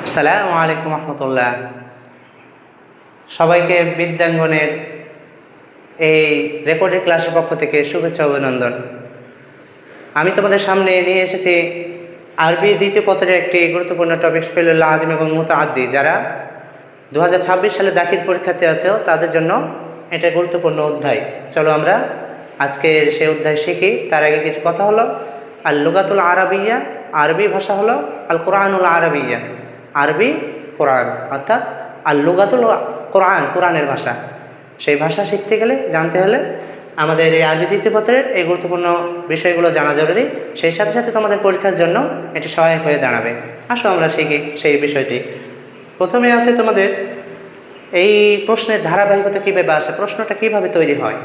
আসসালামু আলাইকুম রহমতুল্লাহ। সবাইকে বিদ্যাঙ্গনের এই রেকর্ডেড ক্লাসের পক্ষ থেকে শুভেচ্ছা অভিনন্দন। আমি তোমাদের সামনে নিয়ে এসেছি আরবি দ্বিতীয় পত্রের একটি গুরুত্বপূর্ণ টপিক ফি'লুল লাযিম এবং মুতাআদ্দি। যারা 2026 সালে দাখিল পরীক্ষাতে আছো তাদের জন্য এটা গুরুত্বপূর্ণ অধ্যায়। চলো আমরা আজকে সেই অধ্যায় শিখি। তার আগে কিছু কথা হলো, আল লুগাতুল আরাবিয়া, আরবি ভাষা হলো আল কোরআনুল আরাবিয়া, আরবি কোরআন, অর্থাৎ আল লুগাতুল কোরআন, কোরআনের ভাষা। সেই ভাষা শিখতে গেলে, জানতে হলে আমাদের এই আরবি দ্বিতীয় পত্রের এই গুরুত্বপূর্ণ বিষয়গুলো জানা জরুরি। সেই সাথে সাথে তোমাদের পরীক্ষার জন্য এটি সহায়ক হয়ে দাঁড়াবে। আসো আমরা শিখি সেই বিষয়টি। প্রথমে আছে তোমাদের এই প্রশ্নের ধারাবাহিকতা কীভাবে আসে, প্রশ্নটা কীভাবে তৈরি হয়।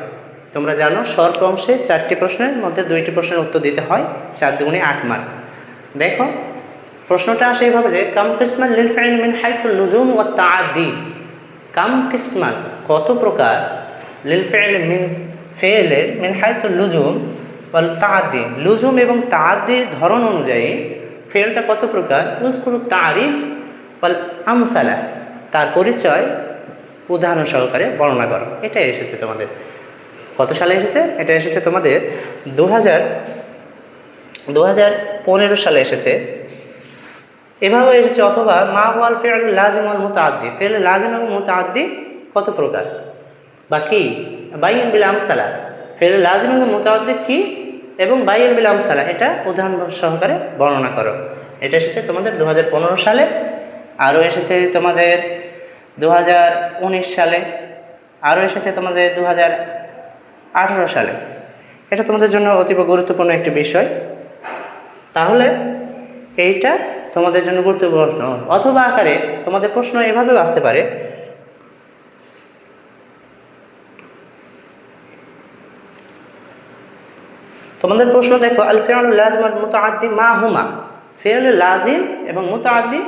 তোমরা জানো শর্ট অংশে 4টি প্রশ্নের মধ্যে 2টি প্রশ্নের উত্তর দিতে হয়, 4 দুগুণে 8 মার্ক। দেখো প্রশ্নটা আসে এইভাবে যে কাম কিসমান লিল ফাইল মিন হাইসুল লুজুম ওয়া তাআদ্দি। কাম কিসমান কত প্রকার, লিল ফাইল মিন ফেলের, মিন হাইসুল লুজুম ওয়াল তাআদ্দি লুজুম এবং তাআদ্দির ধরন অনুযায়ী ফেলটা কত প্রকার। উযকুরু তারিফ ওয়াল আমসালা, তার পরিচয় উদাহরণ সহকারে বর্ণনা করো। এটাই এসেছে তোমাদের কত সালে এসেছে, এটা এসেছে তোমাদের 2015 সালে এসেছে। এভাবে এসেছে। অথবা মা ওয়াল ফি'ল লাযিম ওয়াল মুতাআদ্দি, ফি'ল লাযিম এবং মুতাআদ্দি কত প্রকার, বা কি বাইন বিল আমসালা, ফি'ল লাযিম এবং মুতাআদ্দি কি এবং বাইন বিল আমসালা, এটা উদাহরণ সহকারে বর্ণনা করো। এটা এসেছে তোমাদের 2015 সালে। আরও এসেছে তোমাদের 2019 সালে, আরও এসেছে তোমাদের 2018 সালে। এটা তোমাদের জন্য অতীব গুরুত্বপূর্ণ একটি বিষয়। তাহলে এইটা তোমাদের জন্য গুরুত্বপূর্ণ। অথবা আকারে তোমাদের প্রশ্ন এভাবেও আসতে পারে, তোমাদের প্রশ্ন দেখো আল ফি'লুল লাযিম ওয়াল মুতাআদ্দি মা হুমা, ফি'ল লাযিম এবং মুতাআদ্দি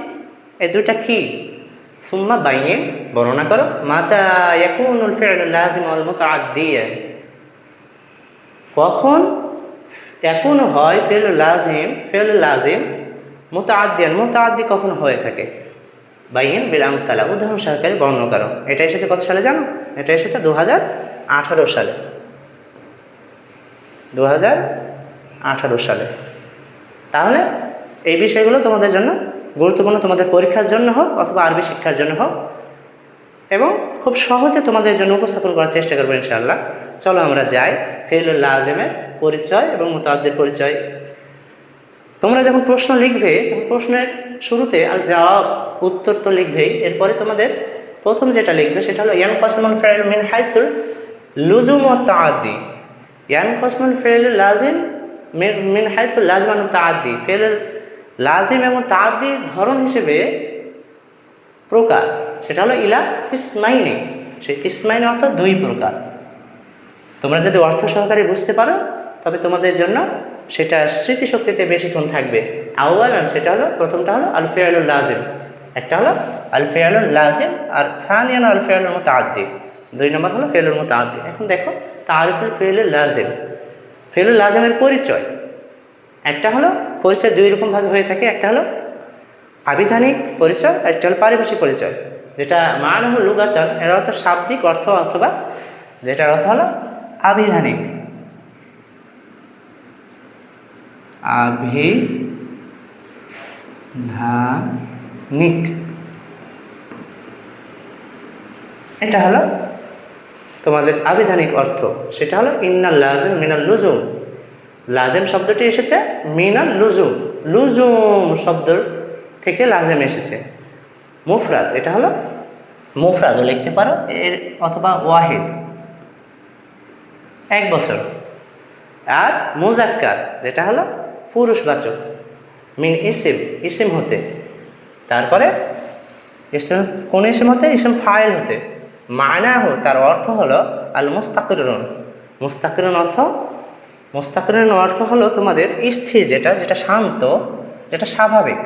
এই দুইটা কি, সুম্মা বাইন বর্ণনা করো। মাতা ইয়াকুনুল ফি'লুল লাযিম ওয়াল মুতাআদ্দি, কখন ইয়াকুন হয় ফি'ল লাযিম মুতাআদ্দিয়ান, মুতাআদ্দি কখন হয়ে থাকে। বাইন বিল আমসালা, উদাহরণ সহকারে বর্ণনা করো। এটা এসেছে কত সালে জানো, এটা এসেছে 2018 সালে, 2018 সালে। তাহলে এই বিষয়গুলো তোমাদের জন্য গুরুত্বপূর্ণ, তোমাদের পরীক্ষার জন্য হোক অথবা আরবি শিক্ষার জন্য হোক, এবং খুব সহজে তোমাদের জন্য উপস্থাপন করার চেষ্টা করবো ইনশাআল্লাহ। চলো আমরা যাই ফি'লুল লাযিমের পরিচয় এবং মুতাআদ্দির পরিচয়। তোমরা যখন প্রশ্ন লিখবে তখন প্রশ্নের শুরুতে আল জবাব, উত্তর তো লিখবেই। এরপরে তোমাদের প্রথম যেটা লিখবে সেটা হলো ইয়ানকাসিমুল ফি'ল মিন হাইসুল লুজুম ওয়া তাআদ্দি। ইয়ানকাসিমুল ফি'ল লাযিম মিন হাইসুল লাযিম ওয়া তাআদ্দি, ফি'ল লাযিম এবং তাআদ্দির ধরন হিসেবে প্রকার, সেটা হলো ইলা কিসমাইনি। সেই কিসমাইনি অর্থাৎ 2 প্রকার। তোমরা যদি অর্থ সহকারে বুঝতে পারো তবে তোমাদের জন্য সেটা স্মৃতিশক্তিতে বেশিক্ষণ থাকবে। আউয়ালান, সেটা হলো প্রথমটা হলো আল ফি'লুল লাযিম, একটা হলো আল ফি'লুল লাযিম, আর থানিয়ান আল ফি'লুল মুতাআদ্দি, 2 নম্বর হলো ফি'লুল মুতাআদ্দি। এখন দেখো তারিফুল ফি'লুল লাযিম, ফি'লুল লাযিমের পরিচয়। একটা হলো পরিচয় 2 রকম ভাবে হয়ে থাকে, একটা হলো আবিধানিক পরিচয়, আর একটা হলো পারিভাষিক পরিচয়। যেটা মানহু লুগাতান, এর অর্থ শাব্দিক অর্থ, অথবা যেটার অর্থ হলো আবিধানিক, আবিধানিক, এটা হলো তোমাদের আবিধানিক অর্থ। সেটা হলো ইন্নাল লাযিম মিনাল লুজুম, লাযিম শব্দটি এসেছে মিনাল লুজুম, লুজুম শব্দ থেকে লাযিম এসেছে। মুফরাদ, এটা হলো মুফরাদও লিখতে পারো এর, অথবা ওয়াহিদ, 1 বছর। আর মুজাক্কার, যেটা হলো পুরুষবাচক, মিন ইসিম, ইসিম হতে। তারপরে ইসিম, কোন ইসিম হতে, ইসিম ফাইল হতে। মানাহু, তার অর্থ হলো আল মুস্তাকিরুন, মুস্তাকিরুন অর্থ হলো তোমাদের স্থির, যেটা শান্ত, যেটা স্বাভাবিক,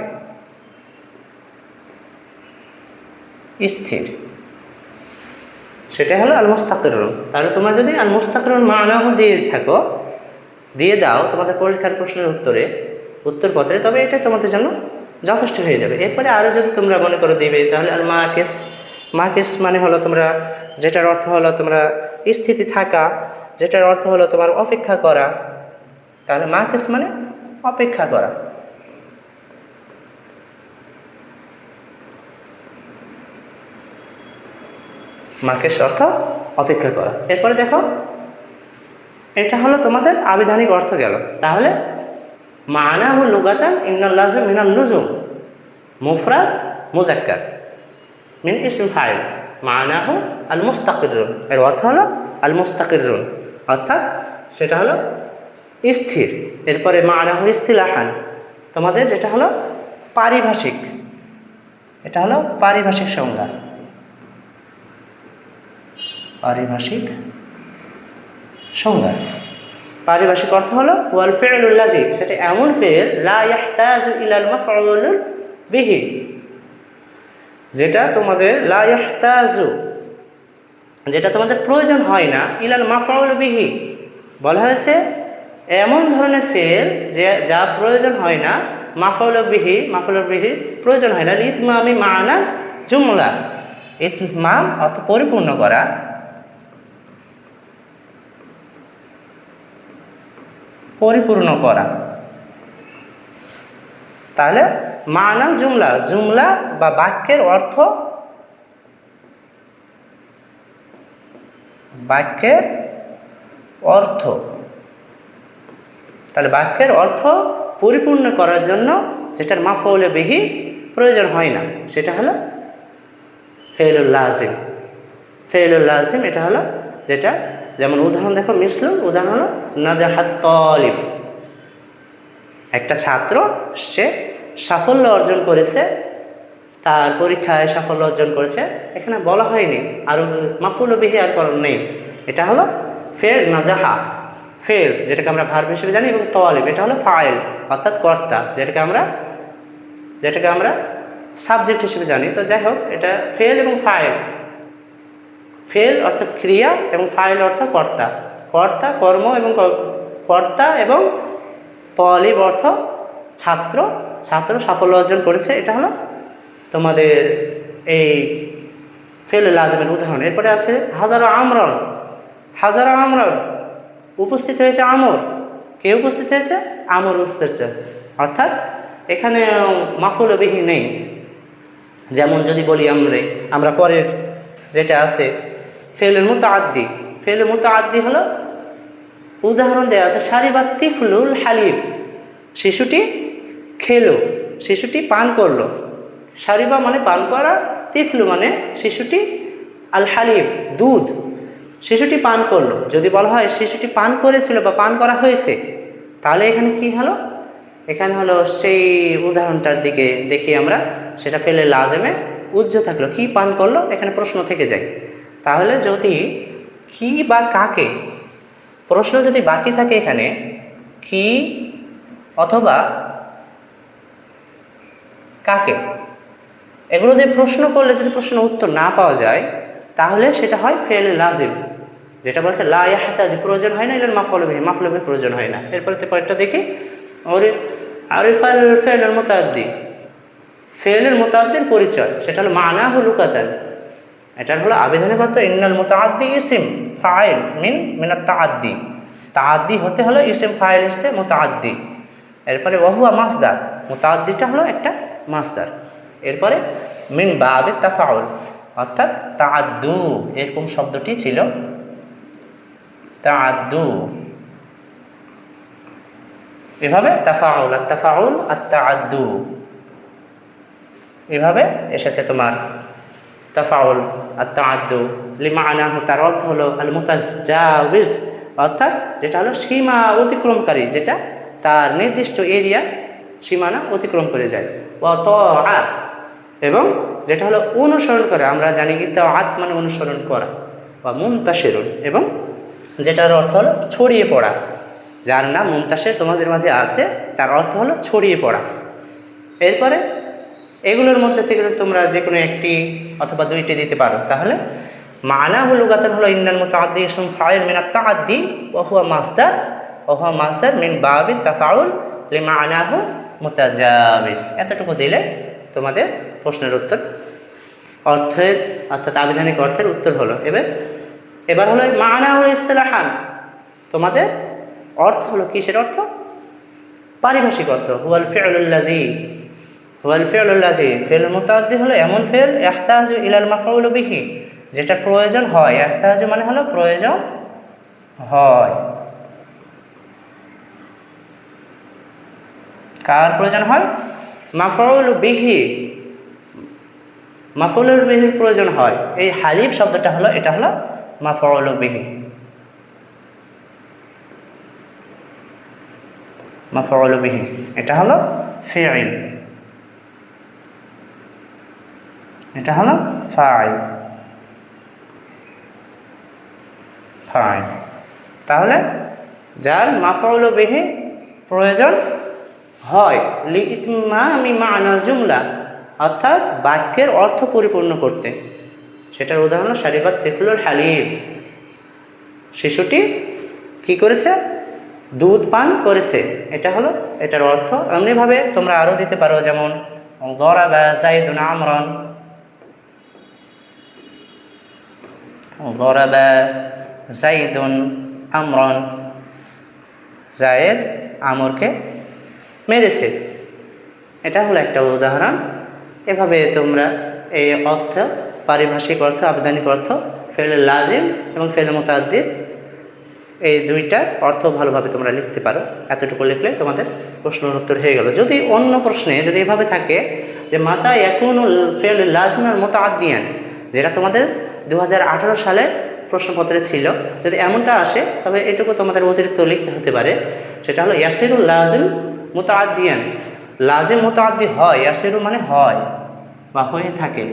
স্থির, সেটা হলো আল মুস্তাকিরুন। তাহলে তোমরা যদি আল মুস্তাকিরুন মানাহু দিয়ে দাও তোমাদের পরীক্ষার প্রশ্নের উত্তরপত্রে, তবে এটা তোমাদের জন্য যথেষ্ট হয়ে যাবে। এরপরে আরও যদি তোমরা মনে করো দিবে, তাহলে আর মাকিস, মাকিস মানে হলো তোমরা, যেটার অর্থ হলো তোমরা স্থিতি থাকা, যেটার অর্থ হলো তোমার অপেক্ষা করা, তাহলে মাকিস মানে অপেক্ষা করা। মাকিস অর্থ অপেক্ষা করা। এরপরে দেখো, এটা হলো তোমাদের আবিধানিক অর্থ গেল। তাহলে মানাহু লুগাতান ইন্নাল লাযম মিনাল লুজুম মুফরাদ মুযাক্কার মিন ইসম ফাইল মানাহু আল মুস্তাকিরুন, এর অর্থ হলো আল মুস্তাকিরুন, অর্থাৎ সেটা হলো স্থির। এরপরে মানাহু ইস্তিলাহান, তোমাদের যেটা হলো পারিভাষিক, এটা হলো পারিভাষিক সংজ্ঞা, পারিভাষিক সংজ্ঞা। পারিভাষিক অর্থ হলো ওয়াল ফি'লুল লাযী, সেটা এমন ফি'ল লা ইয়াহতাজু ইলাল মাফউল বিহি, যেটা তোমাদের লা ইয়াহতাজু, যেটা তোমাদের প্রয়োজন হয় না, ইলাল মাফউল বিহি বলা হয়েছে এমন ধরনের ফি'ল যে যা প্রয়োজন হয় না, মাফউল বিহি, মাফউল বিহি প্রয়োজন হয় না, ইতমামি মানা জুমলা, ইতমাম অর্থ পরিপূর্ণ করা, পরিপূর্ণ করা। তাহলে মানা জুমলা, জুমলা বা বাক্যের অর্থ, বাক্যের অর্থ, তাহলে বাক্যের অর্থ পরিপূর্ণ করার জন্য যেটার মাফউল বিহি প্রয়োজন হয় না, সেটা হলো ফেলুল লাজিম। ফেলুল লাজিম এটা হলো যেটা, যেমন উদাহরণ দেখো, মিসলু, উদাহরণ হলো নাজাহাত তালিব, একটা ছাত্র সে সাফল্য অর্জন করেছে, তার পরীক্ষায় সাফল্য অর্জন করেছে, এখানে বলা হয়নি আর মাফউল বিহি আর করার নেই, এটা হলো ফেল নাজাহা, ফেল যেটাকে আমরা ভার্ব হিসেবে জানি, এবং তালিব এটা হলো ফাইল অর্থাৎ কর্তা, যেটাকে আমরা সাবজেক্ট হিসেবে জানি। তো যাই হোক, এটা ফেল এবং ফাইল, ফেল অর্থাৎ ক্রিয়া এবং ফাইল অর্থ কর্তা, কর্তা কর্ম এবং কর্তা, এবং তালিব অর্থ ছাত্র, ছাত্র সাফল্য অর্জন করেছে, এটা হলো তোমাদের এই ফেলুল লাজিমের উদাহরণ। এরপরে আছে হাজারা আমরান, হাজারা আমরান উপস্থিত হয়েছে আমর, কে উপস্থিত হয়েছে? আমর উপস্থিত হয়েছে, অর্থাৎ এখানে মাফউল বিহি নেই। যেমন যদি বলি আমরা পরের যেটা আছে ফেলুল মুতাআদ্দি, ফেলুল মুতাআদ্দি হলো উদাহরণ দেওয়া আছে শারিবাত তিফলুল হালিব, শিশুটি খেলো, শিশুটি পান করলো, শারিবা মানে পান করা, তিফলু মানে শিশুটি, আল হালিব দুধ, শিশুটি পান করলো। যদি বলা হয় শিশুটি পান করেছিল বা পান করা হয়েছে, তাহলে এখানে কি হলো? এখানে হলো সেই উদাহরণটার দিকে দেখি আমরা, সেটা ফেলে লাজমে উজ্জ থাকলো, কি পান করলো, এখানে প্রশ্ন থেকে যায়। তাহলে যদি কি বা কাকে, প্রশ্ন যদি বাকি থাকে এখানে কি অথবা কাকে, এগুলো দিয়ে প্রশ্ন করলে যদি প্রশ্ন উত্তর না পাওয়া যায়, তাহলে সেটা হয় ফেলে লাজিম, যেটা বলছে লা ইয়াহতাজ প্রয়োজন হয় না, ইলাল মাফউল বিহি, মাফউল বিহি প্রয়োজন হয় না। এরপরে পরেরটা দেখি, আরিফাল ফেলুল মুতাআদ্দি, ফেলুল মুতাআদ্দির পরিচয়, সেটা হলো মানাহু লুগাতান, এটা হলো আবেদনের অর্থ ইন্নাল মুতাআদ্দি ইসম ফাইল মিনাত তাআদ্দি, তাআদ্দি হতে হলো ইসম ফাইল হচ্ছে মুতাআদ্দি। এরপরে ওয়াহুয়া মাসদার, মুতাআদ্দিটা হলো একটা মাসদার। এরপরে মিন বাবে তাফাউল, অর্থাৎ তাআদ্দু, এরকম শব্দটি ছিল তাআদ্দু, এভাবে তাফাউল আর তাফাউল আর তাআদ্দু এভাবে এসেছে তোমার তাফাউল আর তাআদ্দু। লিমানাহু, তার অর্থ হলো আল মুতাজাওয়িজ, অর্থাৎ যেটা হলো সীমা অতিক্রমকারী, যেটা তার নির্দিষ্ট এরিয়া সীমানা অতিক্রম করে যায়। ওয়া তাআ, এবং যেটা হলো অনুসরণ করে, আমরা জানি কি তাআত মানে অনুসরণ করা, বা মুনতাশিরুন, এবং যেটার অর্থ হলো ছড়িয়ে পড়া, যার নাম মুনতাশির তোমাদের মাঝে আছে, তার অর্থ হলো ছড়িয়ে পড়া। এরপরে এগুলোর মধ্যে থেকে তোমরা যে কোনো একটি অথবা দুইটি দিতে পারো। তাহলে মানাহু লুগাতান হলো ইন্নাল মুতাআদ্দি ইসম ফাইল মিনাত তাআদ্দি ওয়া হুয়া মাসদার মিন বাবি তাফাউল লিমানাহু মুতাজাবিজ। এতটুকু দিলে তোমাদের প্রশ্নের উত্তর অর্থের অর্থাৎ আবিধানিক অর্থের উত্তর হলো। এবার হলো মানা ও ইসতিলাহান, তোমাদের অর্থ হলো কিসের অর্থ? পারিভাষিক অর্থ। হুয়াল ফি'লুল্লাযী, হুয়াল ফি'লুল্লাযী, ফি'ল মুতাআদ্দি হলো এমন ফি'ল ইহতাজু ইলাল মাফউল বিহি, যেটা প্রয়োজন হয়। ইহতাজু মানে হলো প্রয়োজন হয়। কার প্রয়োজন হয়? মাফউল বিহি, মাফউলুল বিহির প্রয়োজন হয়। এই হালিফ শব্দটা হলো, এটা হলো মাফউল বিহি, মাফউল বিহি, এটা হলো ফি'ল, এটা হলো ফাইল, ফাইল। তাহলে যার মাফউল বিহি প্রয়োজন হয় লিইতমামি মা'নাল জুমলা, অর্থাৎ বাক্যের অর্থ পরিপূর্ণ করতে। সেটার উদাহরণ শারিবাত তিফলুল হালিব, শিশুটি কি করেছে? দুধ পান করেছে। এটা হলো এটার অর্থ। এমনিভাবে তোমরা আরও দিতে পারো, যেমন দরাবা যাইদুন আমরান, দরাবা যাইদুন আমরান, জায়েদ আমরকে মেরেছে। এটা হলো একটা উদাহরণ। এভাবে তোমরা এই অর্থ, পারিভাষিক অর্থ, আবিধানিক অর্থ, ফেল লাজিম এবং ফেল মুতাআদ্দি, এই দুইটার অর্থ ভালোভাবে তোমরা লিখতে পারো। এতটুকু লিখলে তোমাদের প্রশ্নের উত্তর হয়ে গেল। যদি অন্য প্রশ্নে যদি এভাবে থাকে যে মাতা ইয়াকুনুল ফেল লাজিমান মুতাআদ্দিয়ান, যেটা তোমাদের 2018 সালে প্রশ্নপত্রে ছিল, যদি এমনটা আসে তবে এটুকু তোমাদের অতিরিক্ত লিখতে হতে পারে। সেটা হলো ইয়াসিরুল লাজিম মুতাআদ্দিয়ান, লাজিম মুতাআদ্দি হয়, ইয়াসিরু মানে হয় বা হয়ে থাকে,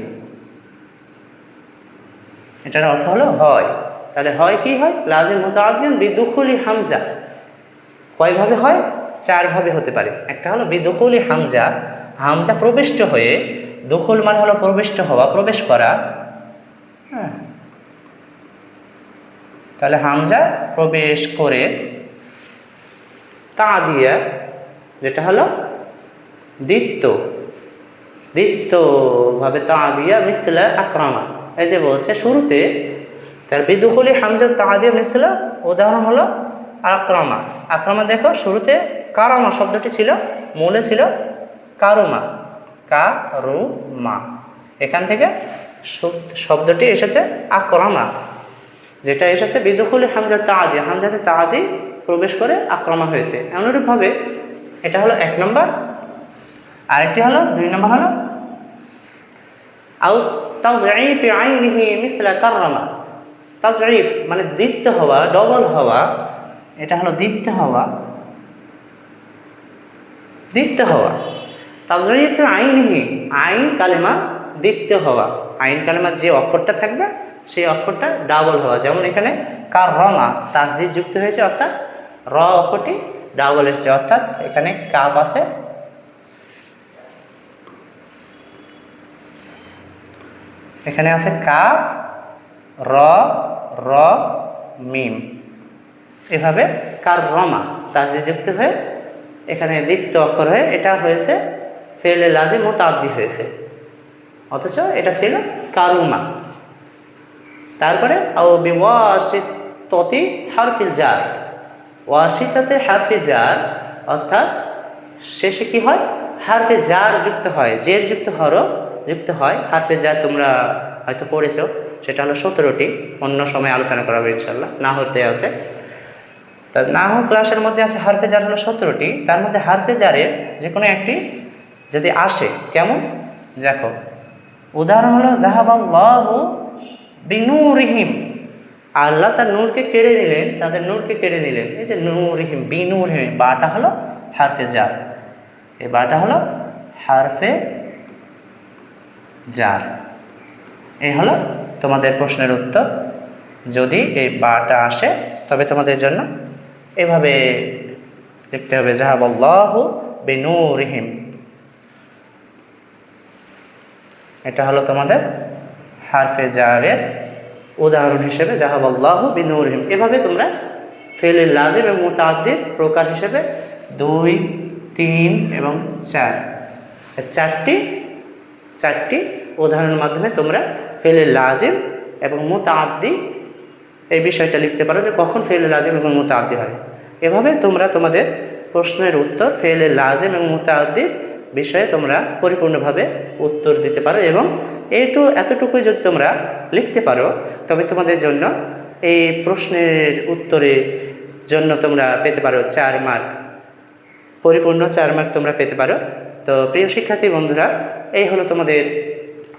এটার অর্থ হলো হয়। তাহলে হয় কি হয়? লাজিম মুতাআদ্দিয়ান বিদুখুলি হামজা। কয়ভাবে হয়? 4 ভাবে হতে পারে। একটা হলো বিদুখুলি হামজা, হামজা প্রবিষ্ট হয়ে, দুখুল মানে হলো প্রবিষ্ট হওয়া, প্রবেশ করা। হ্যাঁ, তাহলে হামজা প্রবেশ করে, তাদিয়া যেটা হলো দ্বিত্ব, দ্বিত্বভাবে তাদিয়া মিসলা আকরামা। এই যে বলছে শুরুতে তার বিদুখুলি হামজা তাদিয়া মিসলা, উদাহরণ হলো আকরামা। আকরামা দেখো শুরুতে কারামা শব্দটি ছিল, মূলে ছিল কারুমা, কারুমা, এখান থেকে শব্দটি এসেছে আকরামা, যেটা এসেছে বিদুখুলি হামজা তাদি, হামজাতে তাদি প্রবেশ করে আক্রমা হয়েছে। অনুরূপভাবে এটা হলো 1 নম্বর। আরেকটি হলো 2 নম্বর হলো আউ তাযঈফ আইনিহি মিসলা কাররামা। তাযঈফ মানে দ্বিত্ব হওয়া, ডবল হওয়া, এটা হলো দ্বিত্ব হওয়া, দ্বিত্ব হওয়া। তাযঈফ আইনিহি, আইন কালেমা দ্বিত্ব হওয়া, আইন কালেমার যে অক্ষরটা থাকবে সেই অক্ষরটা ডাবল হওয়া। যেমন এখানে কাররামা তাসদীদ যুক্ত হয়েছে, অর্থাৎ র অক্ষরটি ডাবল এসেছে, অর্থাৎ এখানে কাপ আছে, এখানে আছে কাপ, র, র, মিম, এভাবে কাররামা তাসদীদ যুক্ত হয়ে এখানে দ্বিতীয় অক্ষর হয়ে এটা হয়েছে ফেলে লাজিম মুতাআদ্দি হয়েছে, অথচ এটা ছিল কারুমা। তারপরে আও বিওয়াসিতাতি হারফিল জার, ওয়াসিতাতে হারফে জার, অর্থাৎ শেষে কি হয়? হারফে জার যুক্ত হয়, জের যুক্ত হরফ যুক্ত হয়। হারফে জার তোমরা হয়তো পড়েছো, সেটা হলো 17টি, অন্য সময় আলোচনা করা হবে ইনশাআল্লাহ। নাহতে আছে, তা নাহ ক্লাসের মধ্যে আছে হারফে জার হলো 17টি। তার মধ্যে হারফে জারের যে কোনো একটি যদি আসে, কেমন দেখো, উদাহরণ হলো যাহাবাল্লাহু বিনূরিহিম, আল্লাহ তার নূরকে কেড়ে নিলেন, তাদের নূরকে কেড়ে নিলেন। এই যে নূরিহিম, বিনূরিহিম, বাটা হলো হারফে জার, এই বাটা হলো হারফে জার। এই হলো তোমাদের প্রশ্নের উত্তর। যদি এই বাটা আসে তবে তোমাদের জন্য এভাবে লিখতে হবে যাহাবাল্লাহু বিনূরিহিম। এটা হলো তোমাদের হারফে জারের উদাহরণ হিসেবে যাহাবাল্লাহু বিনূরিহিম। এভাবে তোমরা ফেলে লাজিম এবং মুতাআদ্দির প্রকার হিসেবে 2, 3 এবং 4 চারটি উদাহরণের মাধ্যমে তোমরা ফেলে লাজিম এবং মুতাআদ্দি এই বিষয়টা লিখতে পারো যে কখন ফেলে লাজিম এবং মুতাআদ্দি হয়। এভাবে তোমরা তোমাদের প্রশ্নের উত্তর ফেলে লাজিম এবং মুতাআদ্দির বিষয়ে তোমরা পরিপূর্ণভাবে উত্তর দিতে পারো এবং এতটুকুই যদি তোমরা লিখতে পারো তবে তোমাদের জন্য এই প্রশ্নের উত্তরের জন্য তোমরা পেতে পারো 4 মার্ক, পরিপূর্ণ 4 মার্ক তোমরা পেতে পারো। তো প্রিয় শিক্ষার্থী বন্ধুরা, এই হলো তোমাদের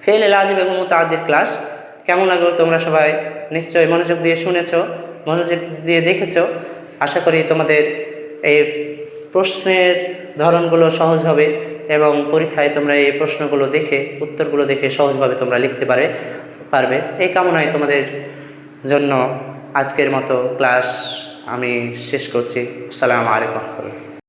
ফেলে লাজিম এবং মুতাআদ্দির ক্লাস। কেমন লাগলো তোমরা সবাই নিশ্চয়ই মনোযোগ দিয়ে শুনেছো, মনোযোগ দিয়ে দেখেছো। আশা করি তোমাদের এই প্রশ্নের ধরনগুলো সহজ হবে এবং পরীক্ষায় তোমরা এই প্রশ্নগুলো দেখে উত্তরগুলো দেখে সহজভাবে তোমরা লিখতে পারবে। এই কামনায় তোমাদের জন্য আজকের মতো ক্লাস আমি শেষ করছি। আসসালামু আলাইকুম।